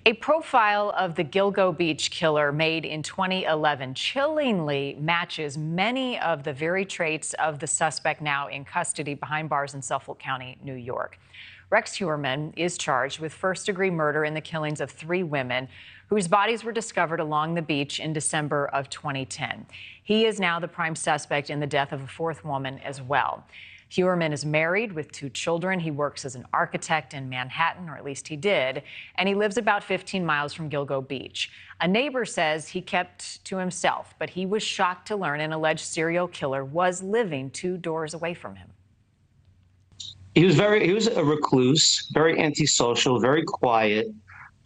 A profile of the Gilgo Beach killer made in 2011 chillingly matches many of the very traits of the suspect now in custody behind bars in Suffolk County, New York. Rex Heuermann is charged with first-degree murder in the killings of 3 women whose bodies were discovered along the beach in December of 2010. He is now the prime suspect in the death of a 4th woman as well. Heuermann is married with 2 children. He works as an architect in Manhattan, or at least he did, and he lives about 15 miles from Gilgo Beach. A neighbor says he kept to himself, but he was shocked to learn an alleged serial killer was living 2 doors away from him. He was a recluse, very antisocial, very quiet.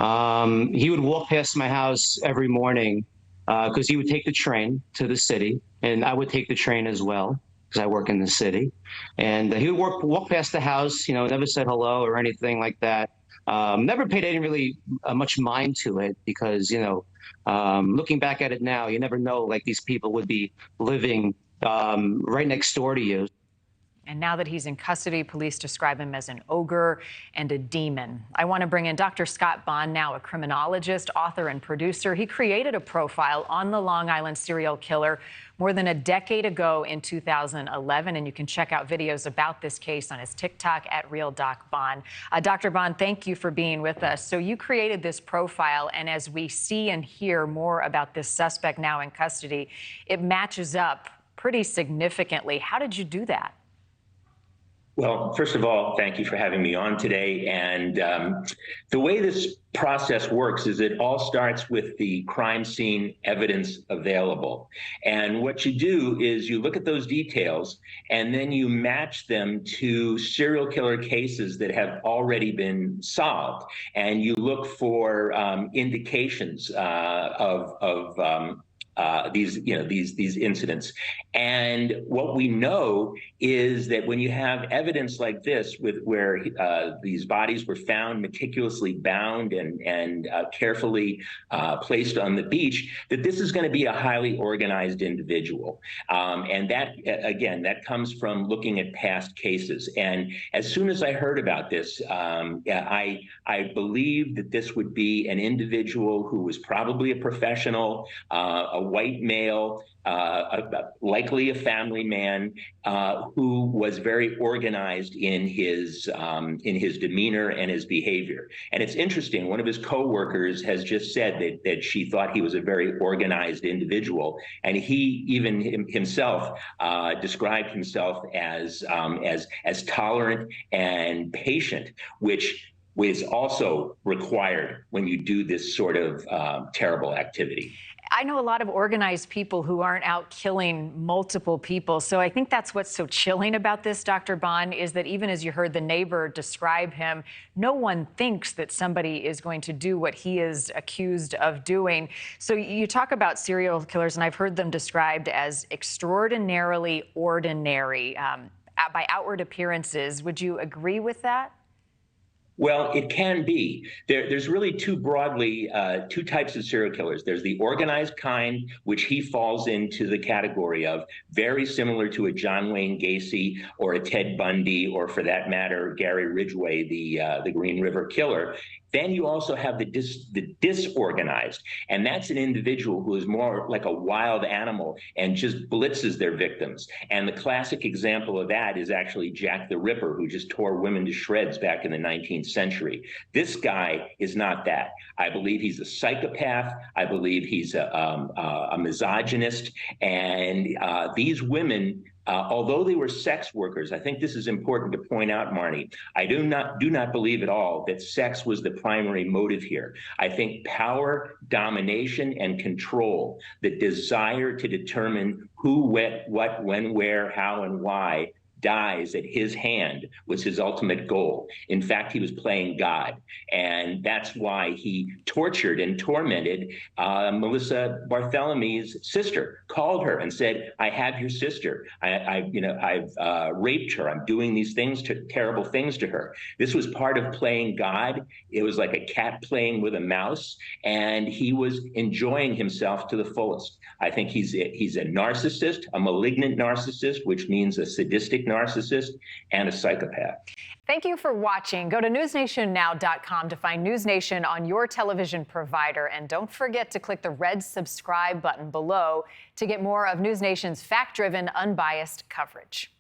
He would walk past my house every morning because he would take the train to the city, and I would take the train as well, because I work in the city. And he would walk past the house, never said hello or anything like that. Never paid any really much mind to it because, looking back at it now, you never know, like, these people would be living right next door to you. And now that he's in custody, police describe him as an ogre and a demon. I want to bring in Dr. Scott Bonn, now a criminologist, author, and producer. He created a profile on the Long Island serial killer more than a decade ago in 2011, and you can check out videos about this case on his TikTok at RealDocBonn. Dr. Bonn, thank you for being with us. So you created this profile, and as we see and hear more about this suspect now in custody, it matches up pretty significantly. How did you do that? Well, first of all, thank you for having me on today. And the way this process works is it all starts with the crime scene evidence available. And what you do is you look at those details and then you match them to serial killer cases that have already been solved. And you look for indications of these incidents. And what we know is that when you have evidence like this, where these bodies were found meticulously bound and carefully placed on the beach, that this is going to be a highly organized individual. And that, again, that comes from looking at past cases. And as soon as I heard about this, I believed that this would be an individual who was probably a professional, a white male, likely a family man, who was very organized in his demeanor and his behavior. And it's interesting, one of his co-workers has just said that she thought he was a very organized individual, and he even himself described himself as tolerant and patient, which is also required when you do this sort of terrible activity. I know a lot of organized people who aren't out killing multiple people. So I think that's what's so chilling about this, Dr. Bonn, is that even as you heard the neighbor describe him, no one thinks that somebody is going to do what he is accused of doing. So you talk about serial killers, and I've heard them described as extraordinarily ordinary by outward appearances. Would you agree with that? Well, it can be. There's really two types of serial killers. There's the organized kind, which he falls into the category of, very similar to a John Wayne Gacy or a Ted Bundy, or for that matter, Gary Ridgway, the Green River Killer. Then you also have the disorganized, and that's an individual who is more like a wild animal and just blitzes their victims. And the classic example of that is actually Jack the Ripper, who just tore women to shreds back in the 19th century. This guy is not that. I believe he's a psychopath. I believe he's a misogynist. And these women, although they were sex workers, I think this is important to point out, Marni, I do not believe at all that sex was the primary motive here. I think power, domination, and control, the desire to determine who, what, when, where, how, and why, dies at his hand was his ultimate goal. In fact, he was playing God. And that's why he tortured and tormented Melissa Barthelomew's sister, called her and said, I have your sister. I've raped her. I'm doing these terrible things to her. This was part of playing God. It was like a cat playing with a mouse, and he was enjoying himself to the fullest. I think he's a narcissist, a malignant narcissist, which means a sadistic narcissist, and a psychopath. Thank you for watching. Go to newsnationnow.com to find NewsNation on your television provider. And don't forget to click the red subscribe button below to get more of NewsNation's fact-driven, unbiased coverage.